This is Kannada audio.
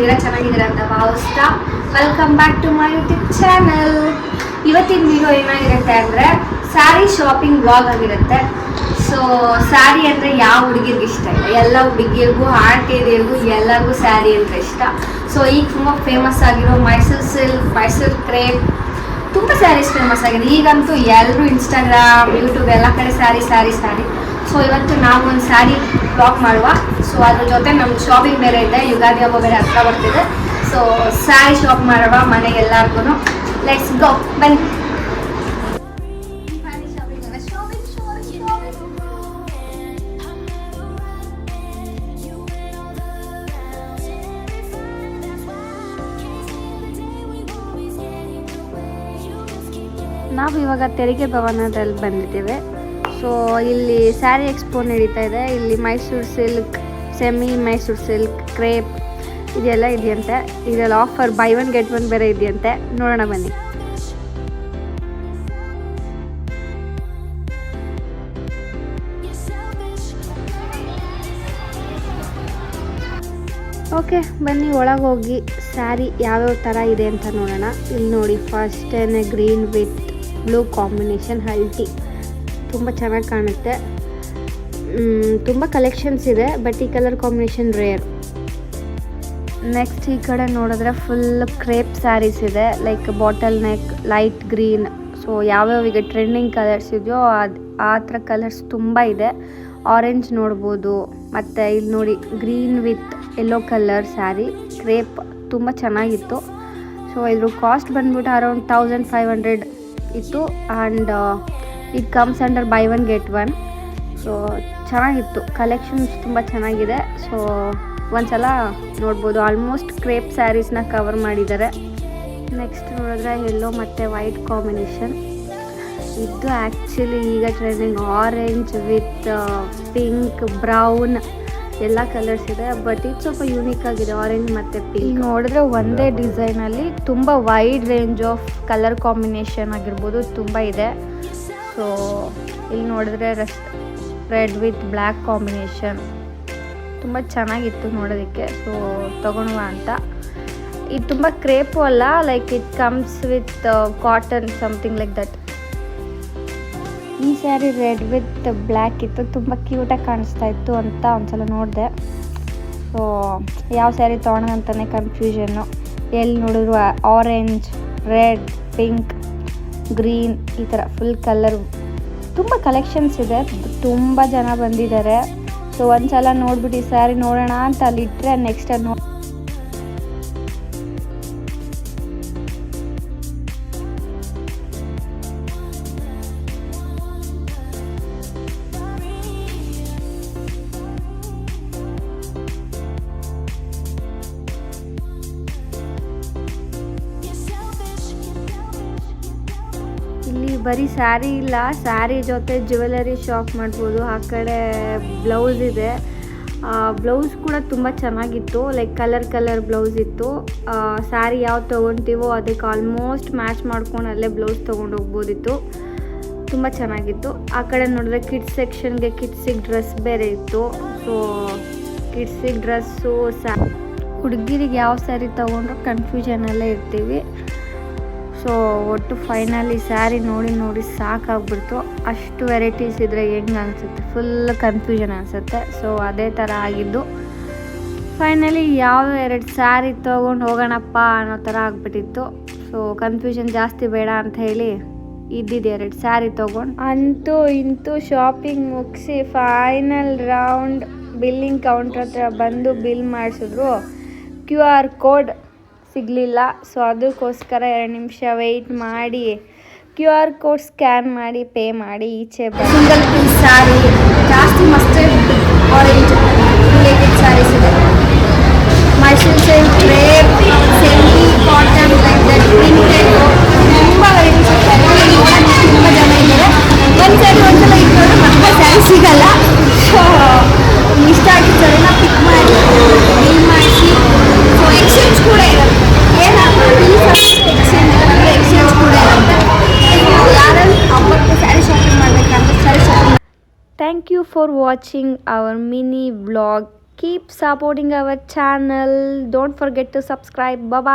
ಹೇಗಿದ್ದೀರಾ, ಚೆನ್ನಾಗಿದ್ದೀರಾ ಅಂತ ಭಾವಿಸ್ತಾ welcome back to my YouTube channel. ಇವತ್ತಿನ ವಿಡಿಯೋ ಏನಾಗಿರುತ್ತೆ ಅಂದರೆ ಸ್ಯಾರಿ ಶಾಪಿಂಗ್ ವ್ಲಾಗ್ ಆಗಿರುತ್ತೆ. ಸೊ ಸ್ಯಾರಿ ಅಂದರೆ ಯಾವ ಹುಡುಗಿರ್ಗೆ ಇಷ್ಟ ಇಲ್ಲ, ಎಲ್ಲ ಹುಡುಗಿಯರಿಗೂ ಆರ್ಟ್ ಏರಿಯರಿಗೂ ಎಲ್ಲರಿಗೂ ಸ್ಯಾರಿ ಅಂದರೆ ಇಷ್ಟ. ಸೊ ಈಗ ತುಂಬ ಫೇಮಸ್ ಆಗಿರೋ ಮೈಸೂರು ಸಿಲ್ಕ್, ಮೈಸೂರು ಕ್ರೇಪ್ ತುಂಬ ಸ್ಯಾರೀಸ್ ಫೇಮಸ್ ಆಗಿದೆ. ಈಗಂತೂ ಎಲ್ಲರೂ ಇನ್ಸ್ಟಾಗ್ರಾಮ್, ಯೂಟ್ಯೂಬ್ ಎಲ್ಲ ಕಡೆ ಸ್ಯಾರಿ ಸ್ಯಾರಿ ಸ್ಯಾರಿ. ಸೊ ಇವತ್ತು ನಾವು ಒಂದು ಸ್ಯಾರಿ ಬ್ಲಾಗ್ ಮಾಡುವ. ಸೊ ಅದ್ರ ಜೊತೆ ನಮ್ಮ ಶಾಪಿಂಗ್ ಬೇರೆ ಇದೆ, ಯುಗಾದಿ ಹಬ್ಬ ಬೇರೆ ಹತ್ರ ಬರ್ತಿದೆ. ಸೊ ಸ್ಯಾರಿ ಶಾಪ್ ಮಾಡುವ ಮನೆಗೆಲ್ಲರಿಗೂ. ಲೆಟ್ಸ್ ಗೋ, ಬನ್ನಿ. ನಾವು ಇವಾಗ ತೆರಿಗೆ ಭವನದಲ್ಲಿ ಬಂದಿದ್ದೇವೆ. ಸೊ ಇಲ್ಲಿ ಸ್ಯಾರಿ ಎಕ್ಸ್ಪೋ ನಡೀತಾ ಇದೆ. ಇಲ್ಲಿ Mysuru silk, semi Mysuru silk, crepe ಇದೆಲ್ಲ ಇದೆಯಂತೆ. ಇದೆಲ್ಲ offer by one get one ಬೇರೆ ಇದೆಯಂತೆ. ನೋಡೋಣ ಬನ್ನಿ. ಓಕೆ ಬನ್ನಿ, ಒಳಗೆ ಹೋಗಿ ಸ್ಯಾರಿ ಯಾವ್ಯಾವ ಥರ ಇದೆ ಅಂತ ನೋಡೋಣ. ಇಲ್ಲಿ ನೋಡಿ, first green with blue combination ಹಲ್ಟಿ ತುಂಬ ಚೆನ್ನಾಗಿ ಕಾಣುತ್ತೆ. ತುಂಬ ಕಲೆಕ್ಷನ್ಸ್ ಇದೆ, ಬಟ್ ಈ ಕಲರ್ ಕಾಂಬಿನೇಷನ್ ರೇರ್. ನೆಕ್ಸ್ಟ್ ಈ ಕಡೆ ನೋಡಿದ್ರೆ ಫುಲ್ ಕ್ರೇಪ್ ಸ್ಯಾರೀಸ್ ಇದೆ, like bottle neck, light green. So ಯಾವ್ಯಾವ ಈಗ ಟ್ರೆಂಡಿಂಗ್ ಕಲರ್ಸ್ ಇದೆಯೋ ಆ ಥರ ಕಲರ್ಸ್ ತುಂಬ ಇದೆ. ಆರೆಂಜ್ ನೋಡ್ಬೋದು, ಮತ್ತು ಇಲ್ಲಿ ನೋಡಿ green with yellow colour sari crepe ತುಂಬ ಚೆನ್ನಾಗಿತ್ತು. ಸೊ ಇದ್ರ ಕಾಸ್ಟ್ ಬಂದ್ಬಿಟ್ಟು ಅರೌಂಡ್ 1500 ಇತ್ತು. And it comes under by one get one. So ಚೆನ್ನಾಗಿತ್ತು, ಕಲೆಕ್ಷನ್ಸ್ ತುಂಬ ಚೆನ್ನಾಗಿದೆ. ಸೊ ಒಂದ್ಸಲ ನೋಡ್ಬೋದು. ಆಲ್ಮೋಸ್ಟ್ ಕ್ರೇಪ್ ಸ್ಯಾರೀಸ್ನ ಕವರ್ ಮಾಡಿದ್ದಾರೆ. ನೆಕ್ಸ್ಟ್ ನೋಡಿದ್ರೆ ಯೆಲ್ಲೋ ಮತ್ತು ವೈಟ್ ಕಾಂಬಿನೇಷನ್. ಇದು ಆ್ಯಕ್ಚುಲಿ ಈಗ trending. Orange with pink, brown ಎಲ್ಲ ಕಲರ್ಸ್ ಇದೆ, ಬಟ್ ಇದು ಸ್ವಲ್ಪ ಯೂನಿಕ್ ಆಗಿದೆ, ಆರೆಂಜ್ ಮತ್ತು ಪಿಂಕ್. ನೋಡಿದ್ರೆ ಒಂದೇ ಡಿಸೈನಲ್ಲಿ ತುಂಬ wide range of colour combination ಆಗಿರ್ಬೋದು ತುಂಬ ಇದೆ. ಸೊ ಇಲ್ಲಿ ನೋಡಿದ್ರೆ ರೆಡ್ ವಿತ್ ಬ್ಲ್ಯಾಕ್ ಕಾಂಬಿನೇಷನ್ ತುಂಬ ಚೆನ್ನಾಗಿತ್ತು ನೋಡೋದಕ್ಕೆ. ಸೊ ತೊಗೊಳುವ ಅಂತ. ಇದು ತುಂಬ ಕ್ರೇಪು ಅಲ್ಲ, like it comes with cotton something like that. ಈ ಸ್ಯಾರಿ ರೆಡ್ ವಿತ್ ಬ್ಲ್ಯಾಕ್ ಇತ್ತು, ತುಂಬ ಕ್ಯೂಟಾಗಿ ಕಾಣಿಸ್ತಾ ಇತ್ತು ಅಂತ ಒಂದ್ಸಲ ನೋಡಿದೆ. ಸೊ ಯಾವ ಸ್ಯಾರಿ ತೊಗೊಳೋಣ ಅಂತಲೇ ಕನ್ಫ್ಯೂಷನ್ನು. ಎಲ್ಲಿ ನೋಡಿದ್ರು ಆರೆಂಜ್, ರೆಡ್, ಪಿಂಕ್, ಗ್ರೀನ್ ಈ ಥರ ಫುಲ್ ಕಲರ್ ತುಂಬ ಕಲೆಕ್ಷನ್ಸ್ ಇದೆ. ತುಂಬ ಜನ ಬಂದಿದ್ದಾರೆ. ಸೊ ಒಂದ್ಸಲ ನೋಡ್ಬಿಟ್ಟು ಈ ಸ್ಯಾರಿ ನೋಡೋಣ ಅಂತ ಅಲ್ಲಿಟ್ಟರೆ ನೆಕ್ಸ್ಟ್ ಅದು ಇಲ್ಲಿ ಬರೀ ಸ್ಯಾರಿ ಇಲ್ಲ, ಸ್ಯಾರಿ ಜೊತೆ ಜ್ಯುವೆಲರಿ ಶಾಪ್ ಮಾಡ್ಬೋದು. ಆ ಕಡೆ ಬ್ಲೌಸ್ ಇದೆ. ಬ್ಲೌಸ್ ಕೂಡ ತುಂಬ ಚೆನ್ನಾಗಿತ್ತು, ಲೈಕ್ ಕಲರ್ ಬ್ಲೌಸ್ ಇತ್ತು. ಸ್ಯಾರಿ ಯಾವ್ದು ತೊಗೊತೀವೋ ಅದಕ್ಕೆ ಆಲ್ಮೋಸ್ಟ್ ಮ್ಯಾಚ್ ಮಾಡ್ಕೊಂಡು ಅಲ್ಲೇ ಬ್ಲೌಸ್ ತೊಗೊಂಡು ಹೋಗ್ಬೋದಿತ್ತು. ತುಂಬ ಚೆನ್ನಾಗಿತ್ತು. ಆ ಕಡೆ ನೋಡಿದ್ರೆ ಕಿಡ್ಸ್ ಸೆಕ್ಷನ್ಗೆ ಕಿಡ್ಸಿಗೆ ಡ್ರೆಸ್ ಬೇರೆ ಇತ್ತು. ಸೊ ಕಿಡ್ಸಿಗೆ ಡ್ರೆಸ್ಸು ಹುಡುಗಿರಿಗೆ ಯಾವ ಸ್ಯಾರಿ ತೊಗೊಂಡ್ರು ಕನ್ಫ್ಯೂಷನಲ್ಲೇ ಇರ್ತೀವಿ. ಸೊ ಒಟ್ಟು ಫೈನಲಿ ಸ್ಯಾರಿ ನೋಡಿ ಸಾಕಾಗ್ಬಿಡ್ತು. ಅಷ್ಟು ವೆರೈಟೀಸ್ ಇದ್ದರೆ ಹೆಂಗೆ ಅನಿಸುತ್ತೆ, ಫುಲ್ ಕನ್ಫ್ಯೂಷನ್ ಅನಿಸುತ್ತೆ. ಸೊ ಅದೇ ಥರ ಆಗಿದ್ದು. ಫೈನಲಿ ಯಾವ 2 ಸ್ಯಾರಿ ತೊಗೊಂಡು ಹೋಗೋಣಪ್ಪ ಅನ್ನೋ ಥರ ಆಗಿಬಿಟ್ಟಿತ್ತು. ಸೊ ಕನ್ಫ್ಯೂಷನ್ ಜಾಸ್ತಿ ಬೇಡ ಅಂತ ಹೇಳಿ ಇದ್ದಿದ್ದು 2 ಸ್ಯಾರಿ ತೊಗೊಂಡು ಅಂತೂ ಇಂತೂ ಶಾಪಿಂಗ್ ಮುಗಿಸಿ ಫೈನಲ್ ರೌಂಡ್ ಬಿಲ್ಲಿಂಗ್ ಕೌಂಟ್ರ್ ಹತ್ರ ಬಂದು ಬಿಲ್ ಮಾಡಿಸಿದ್ರು. QR ಕೋಡ್ ಸಿಗಲಿಲ್ಲ. ಸೊ ಅದಕ್ಕೋಸ್ಕರ 2 ನಿಮಿಷ ವೆಯ್ಟ್ ಮಾಡಿ QR ಕೋಡ್ ಸ್ಕ್ಯಾನ್ ಮಾಡಿ ಪೇ ಮಾಡಿ ಈಚೆ ಸಿಂಗಲ್ ಪೀಸ್ ಸ್ಯಾರಿ ಜಾಸ್ತಿ ಮಸ್ಟರ್ಡ್ ಆರೆಂಜ್ ರಿಲೇಟೆಡ್ ಸ್ಯಾರೀಸ್ ಇದೆ. Mysuru silk, crepe, semi cotton like that, printed ತುಂಬ ವೆರೈಟೀಸ್ ಇರ್ತಾರೆ. ನೋಡೋಕ್ಕೆ ತುಂಬ ಜನ ಇದ್ದಾರೆ. ಒಂದ್ಸಲ ಇಟ್ಕೊಂಡು ಮತ್ತೆ ಸ್ಯಾರಿ ಸಿಗಲ್ಲ. ಸೊ ಇಷ್ಟ ಆಗಿದ್ದು ಸರಿನ ಪಿಕ್ ಮಾಡಿ ಬಿಲ್ ಮಾಡಿಸಿ. ಸೊ ಎಕ್ಸ್ಚೇಂಜ್ ಕೂಡ ಇರುತ್ತೆ. ಏನಾದರೂ ಎಕ್ಸ್ಚೇಂಜ್ ಕೂಡ ಇರುತ್ತೆ. ಯಾರಲ್ಲಿ ಹಬ್ಬಕ್ಕೆ ಸ್ಯಾರಿ ಶಾಪಿಂಗ್ ಮಾಡಬೇಕಂತ sari shopping. Thank you for watching our mini vlog. Keep supporting our channel. Don't forget to subscribe. Bye.